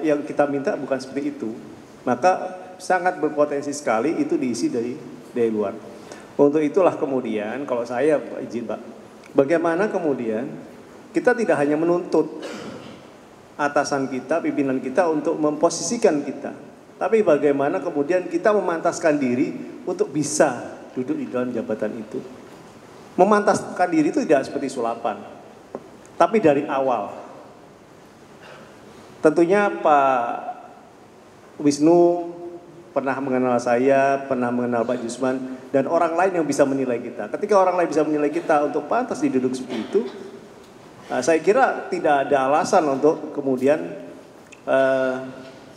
yang kita minta bukan seperti itu, maka sangat berpotensi sekali itu diisi dari luar. Untuk itulah kemudian kalau saya izin Pak, bagaimana kemudian kita tidak hanya menuntut atasan kita, pimpinan kita untuk memposisikan kita, tapi bagaimana kemudian kita memantaskan diri untuk bisa duduk di dalam jabatan itu. Memantaskan diri itu tidak seperti sulapan, tapi dari awal. Tentunya Pak Wisnu pernah mengenal saya, pernah mengenal Pak Jusman, dan orang lain yang bisa menilai kita. Ketika orang lain bisa menilai kita untuk pantas diduduk seperti itu, saya kira tidak ada alasan untuk kemudian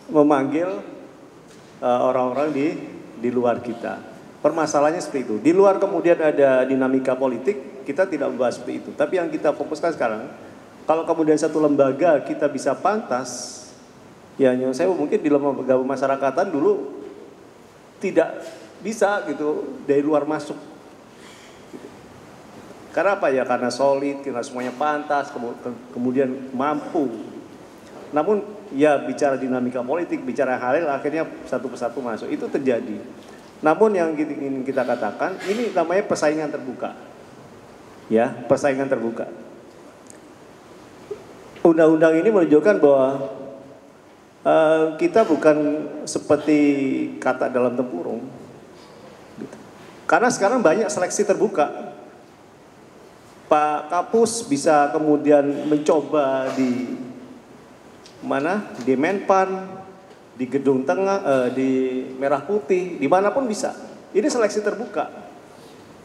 memanggil orang-orang di luar kita. Permasalahannya seperti itu. Di luar kemudian ada dinamika politik, kita tidak membahas seperti itu. Tapi yang kita fokuskan sekarang, kalau kemudian satu lembaga kita bisa pantas, ya saya mungkin di lembaga pemasyarakatan dulu tidak bisa gitu dari luar masuk. Karena apa ya? Karena solid, karena semuanya pantas, kemudian mampu. Namun ya bicara dinamika politik, bicara hal akhirnya satu persatu masuk. Itu terjadi. Namun yang ingin kita katakan, ini namanya persaingan terbuka. Ya, persaingan terbuka. Undang-undang ini menunjukkan bahwa kita bukan seperti kata dalam tempurung. Karena sekarang banyak seleksi terbuka. Pak Kapus bisa kemudian mencoba di mana? Di Menpan, di Gedung Tengah, di Merah Putih, dimanapun bisa. Ini seleksi terbuka.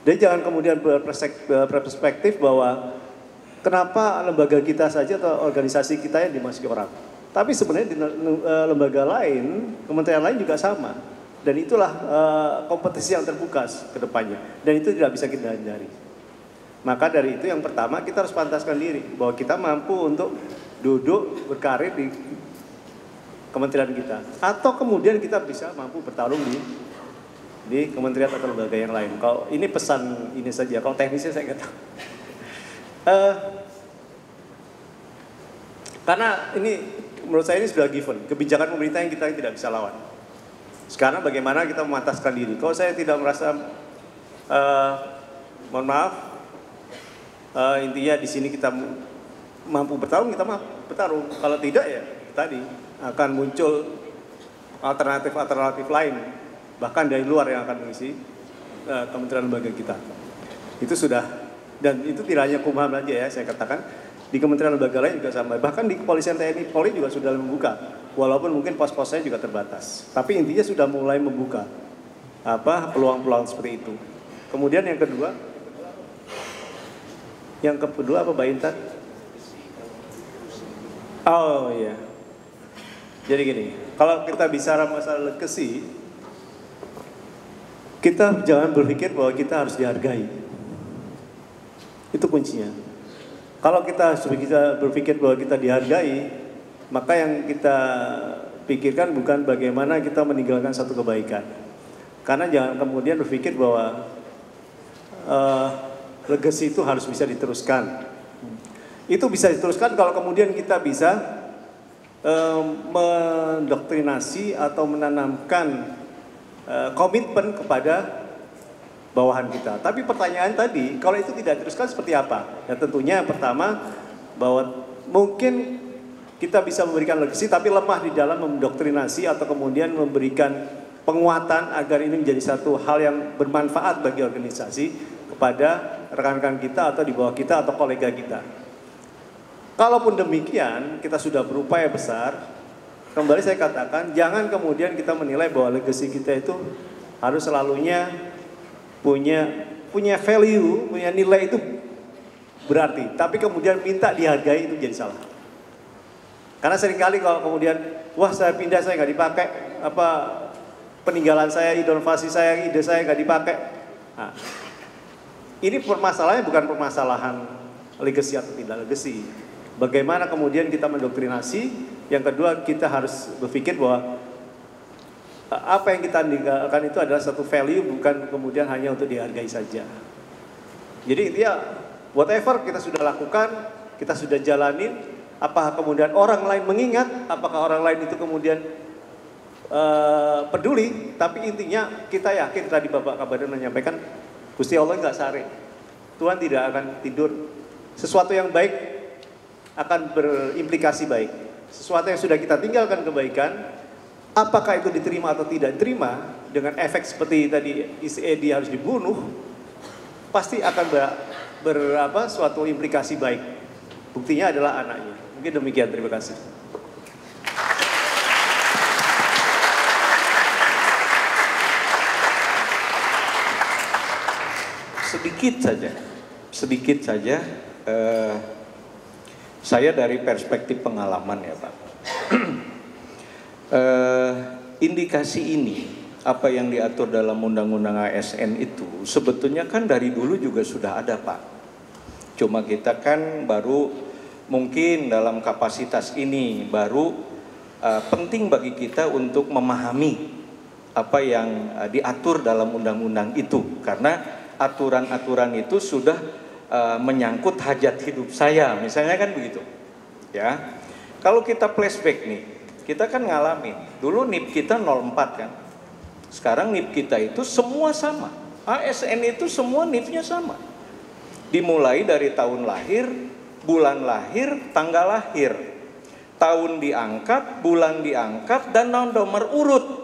Jadi jangan kemudian berperspektif bahwa kenapa lembaga kita saja atau organisasi kita yang dimasuki orang. Tapi sebenarnya di lembaga lain, kementerian lain juga sama. Dan itulah kompetisi yang terbuka ke depannya. Dan itu tidak bisa kita hindari. Maka dari itu yang pertama kita harus pantaskan diri bahwa kita mampu untuk duduk berkarir di kementerian kita, atau kemudian kita bisa mampu bertarung di kementerian atau lembaga yang lain. Kalau ini pesan ini saja, kalau teknisnya saya nggak tahu. Karena ini menurut saya ini sudah given, kebijakan pemerintah yang kita tidak bisa lawan. Sekarang bagaimana kita memantaskan diri? Kalau saya tidak merasa, mohon maaf, intinya di sini kita mampu bertarung, kita mampu bertarung. Kalau tidak ya tadi akan muncul alternatif-alternatif lain, bahkan dari luar yang akan mengisi kementerian lembaga kita. Itu sudah, dan itu tidak hanya Kumham saja ya, saya katakan di kementerian lembaga lain juga sama. Bahkan di kepolisian TNI Polri juga sudah membuka, walaupun mungkin pos-posnya juga terbatas. Tapi intinya sudah mulai membuka peluang-peluang seperti itu. Kemudian yang kedua apa Mbak Intan? Oh iya. Jadi gini, kalau kita bicara masalah legacy, kita jangan berpikir bahwa kita harus dihargai. Itu kuncinya. Kalau kita berpikir bahwa kita dihargai, maka yang kita pikirkan bukan bagaimana kita meninggalkan satu kebaikan. Karena jangan kemudian berpikir bahwa legacy itu harus bisa diteruskan. Itu bisa diteruskan kalau kemudian kita bisa mendoktrinasi atau menanamkan komitmen kepada bawahan kita. Tapi pertanyaan tadi, kalau itu tidak diteruskan seperti apa? Ya tentunya pertama bahwa mungkin kita bisa memberikan legacy tapi lemah di dalam mendoktrinasi atau kemudian memberikan penguatan agar ini menjadi satu hal yang bermanfaat bagi organisasi kepada rekan-rekan kita atau di bawah kita atau kolega kita. Kalaupun demikian, kita sudah berupaya besar. Kembali saya katakan, jangan kemudian kita menilai bahwa legacy kita itu harus selalunya punya value, punya nilai itu berarti. Tapi kemudian minta dihargai itu jadi salah. Karena seringkali kalau kemudian, wah saya pindah saya nggak dipakai, peninggalan saya, inovasi saya, ide saya nggak dipakai. Nah, ini permasalahannya bukan permasalahan legacy atau tidak legacy. Bagaimana kemudian kita mendoktrinasi. Yang kedua, kita harus berpikir bahwa apa yang kita tinggalkan itu adalah satu value, bukan kemudian hanya untuk dihargai saja. Jadi intinya whatever kita sudah lakukan, kita sudah jalanin, apakah kemudian orang lain mengingat, apakah orang lain itu kemudian peduli, tapi intinya kita yakin, tadi Bapak Kabadan menyampaikan, Gusti Allah nggak sare, Tuhan tidak akan tidur. Sesuatu yang baik akan berimplikasi baik. Sesuatu yang sudah kita tinggalkan kebaikan, apakah itu diterima atau tidak diterima, dengan efek seperti tadi ICED harus dibunuh, pasti akan suatu implikasi baik. Buktinya adalah anaknya. Mungkin demikian, terima kasih. Sedikit saja. Saya dari perspektif pengalaman ya Pak. Indikasi ini, apa yang diatur dalam Undang-Undang ASN itu sebetulnya kan dari dulu juga sudah ada Pak. Cuma kita kan baru mungkin dalam kapasitas ini baru penting bagi kita untuk memahami apa yang diatur dalam undang-undang itu, karena aturan-aturan itu sudah menyangkut hajat hidup saya, misalnya kan begitu ya. Kalau kita flashback nih, kita kan ngalamin dulu NIP kita 04 kan, sekarang NIP kita itu semua sama, ASN itu semua NIP-nya sama, dimulai dari tahun lahir, bulan lahir, tanggal lahir, tahun diangkat, bulan diangkat, dan nomor urut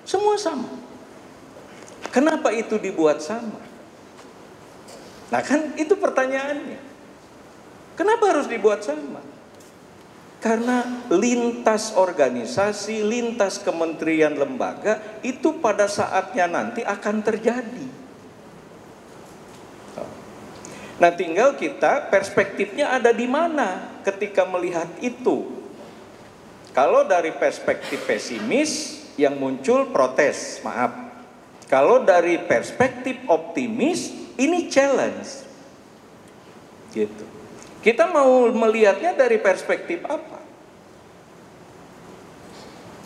semua sama. Kenapa itu dibuat sama? Nah kan itu pertanyaannya. Kenapa harus dibuat sama? Karena lintas organisasi, lintas kementerian lembaga itu pada saatnya nanti akan terjadi. Nah tinggal kita perspektifnya ada di mana ketika melihat itu. Kalau dari perspektif pesimis yang muncul protes, maaf. Kalau dari perspektif optimis, ini challenge. Gitu. Kita mau melihatnya dari perspektif apa?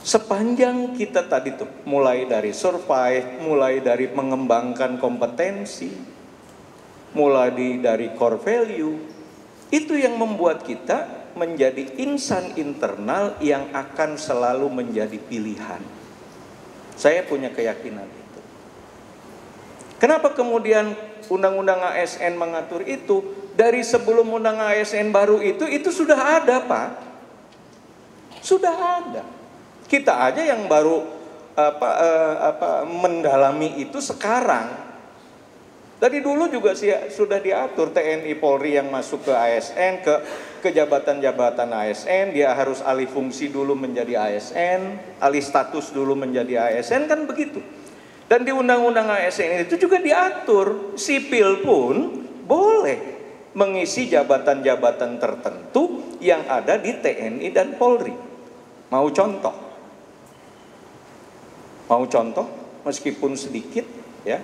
Sepanjang kita tadi tuh, mulai dari survive, mulai dari mengembangkan kompetensi, mulai dari core value, itu yang membuat kita menjadi insan internal yang akan selalu menjadi pilihan. Saya punya keyakinan itu. Kenapa kemudian Undang-Undang ASN mengatur itu? Dari sebelum Undang ASN baru itu sudah ada Pak. Sudah ada. Kita aja yang baru mendalami itu sekarang. Dari dulu juga sudah diatur TNI Polri yang masuk ke ASN, ke jabatan-jabatan ASN, dia harus alih fungsi dulu menjadi ASN, alih status dulu menjadi ASN, kan begitu. Dan di Undang-Undang ASN itu juga diatur, sipil pun boleh mengisi jabatan-jabatan tertentu yang ada di TNI dan Polri. Mau contoh? Mau contoh meskipun sedikit ya.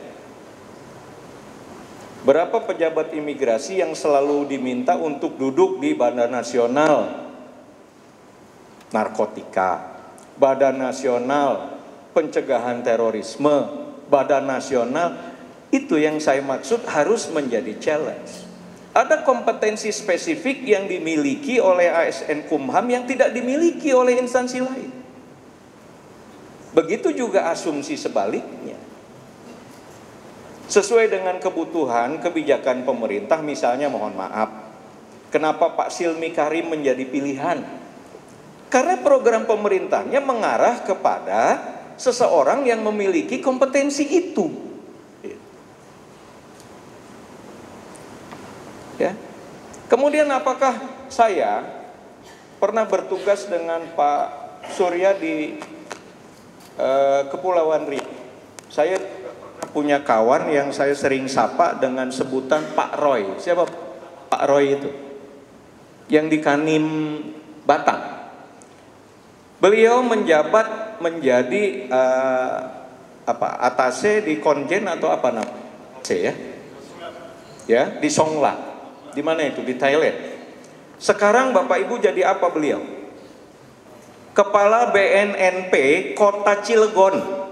Berapa pejabat imigrasi yang selalu diminta untuk duduk di Badan Nasional Narkotika, Badan Nasional Pencegahan Terorisme, Badan Nasional, itu yang saya maksud harus menjadi challenge. Ada kompetensi spesifik yang dimiliki oleh ASN Kumham yang tidak dimiliki oleh instansi lain. Begitu juga asumsi sebaliknya. Sesuai dengan kebutuhan kebijakan pemerintah, misalnya mohon maaf, kenapa Pak Silmi Karim menjadi pilihan? Karena program pemerintahnya mengarah kepada seseorang yang memiliki kompetensi itu. Ya. Kemudian apakah saya pernah bertugas dengan Pak Surya di Kepulauan Riau? Saya punya kawan yang saya sering sapa dengan sebutan Pak Roy. Siapa Pak Roy itu? Yang di Kanim Batam. Beliau menjabat menjadi atase di Konjen atau apa namanya? Ya, di Songla. Di mana itu? Di Thailand. Sekarang Bapak Ibu jadi apa beliau? Kepala BNNP Kota Cilegon.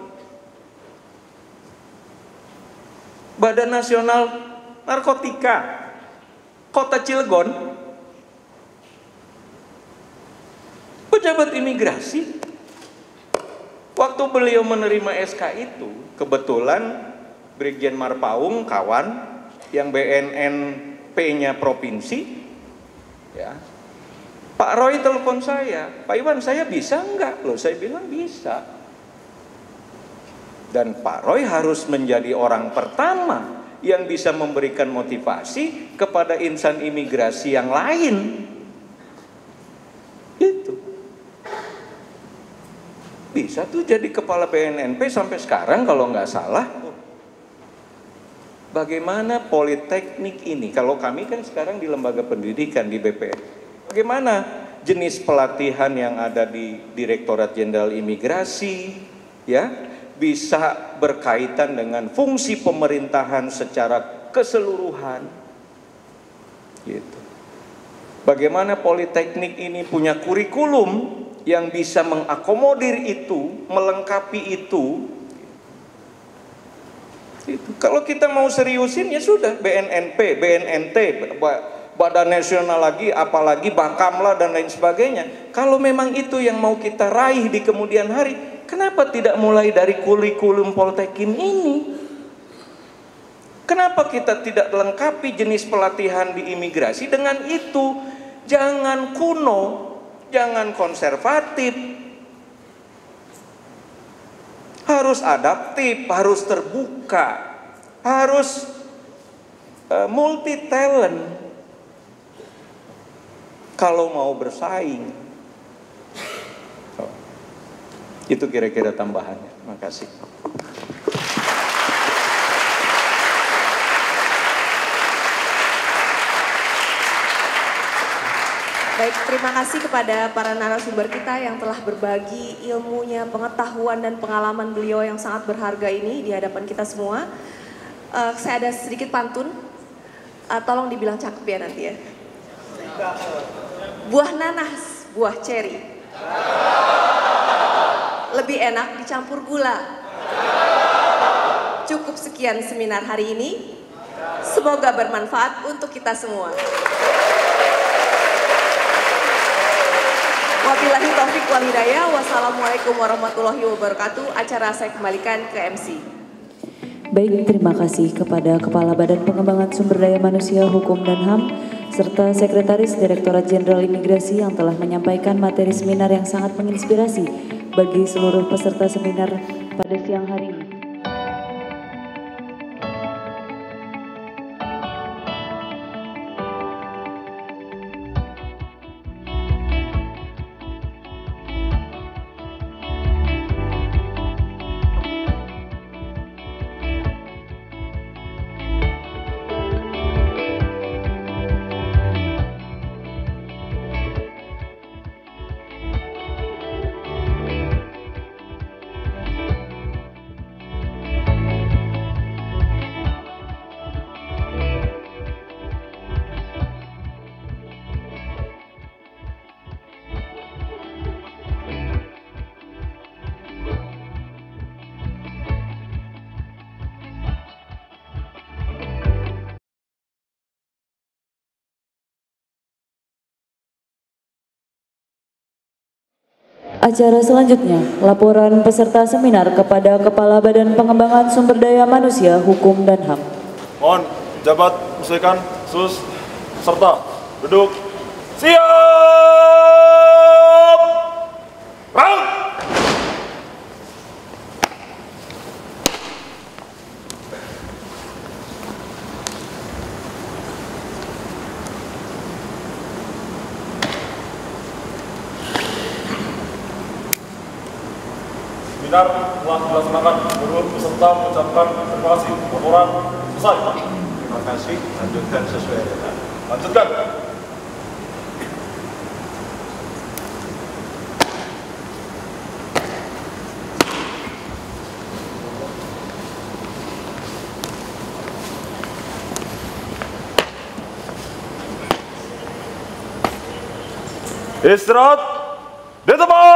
Badan Nasional Narkotika Kota Cilegon. Pejabat imigrasi. Waktu beliau menerima SK itu, kebetulan Brigjen Marpaung kawan yang BNNP-nya provinsi, ya. Pak Roy telepon saya, Pak Iwan, saya bisa enggak? Loh, saya bilang bisa. Dan Pak Roy harus menjadi orang pertama yang bisa memberikan motivasi kepada insan imigrasi yang lain. Itu bisa tuh jadi kepala BNNP sampai sekarang kalau nggak salah. Bagaimana politeknik ini? Kalau kami kan sekarang di lembaga pendidikan di BPN. Bagaimana jenis pelatihan yang ada di Direktorat Jenderal Imigrasi, ya, bisa berkaitan dengan fungsi pemerintahan secara keseluruhan. Gitu. Bagaimana politeknik ini punya kurikulum yang bisa mengakomodir itu, melengkapi itu. Itu. Kalau kita mau seriusin ya sudah BNNP, BNNT, Badan Nasional lagi, apalagi Bakamla dan lain sebagainya. Kalau memang itu yang mau kita raih di kemudian hari, kenapa tidak mulai dari kurikulum Poltekim ini? Kenapa kita tidak lengkapi jenis pelatihan di imigrasi dengan itu? Jangan kuno, jangan konservatif. Harus adaptif, harus terbuka, harus multi talent kalau mau bersaing. Itu kira-kira tambahannya. Terima kasih. Baik, terima kasih kepada para narasumber kita yang telah berbagi ilmunya, pengetahuan dan pengalaman beliau yang sangat berharga ini di hadapan kita semua. Saya ada sedikit pantun, tolong dibilang cakep ya nanti ya. Buah nanas, buah ceri, lebih enak dicampur gula. Cukup sekian seminar hari ini. Semoga bermanfaat untuk kita semua. Wabillahi taufiq wal hidayah. Wassalamualaikum warahmatullahi wabarakatuh. Acara saya kembalikan ke MC. Baik, terima kasih kepada Kepala Badan Pengembangan Sumber Daya Manusia, Hukum dan HAM, serta Sekretaris Direktorat Jenderal Imigrasi yang telah menyampaikan materi seminar yang sangat menginspirasi bagi seluruh peserta seminar pada siang hari ini. Acara selanjutnya, laporan peserta seminar kepada Kepala Badan Pengembangan Sumber Daya Manusia, Hukum dan HAM. Mohon jabat muslikan sus serta duduk. Siap! Round! Seminar telah dilaksanakan, seluruh peserta mengucapkan terima kasih. Laporan selesai. Terima kasih. Lanjutkan sesuai dengan. Lanjutkan. Istirahat di tempat.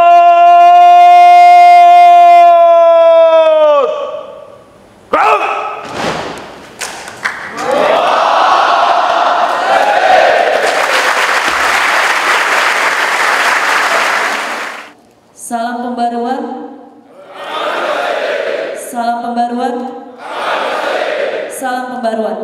Salam pembaruan. Salam pembaruan. Salam pembaruan.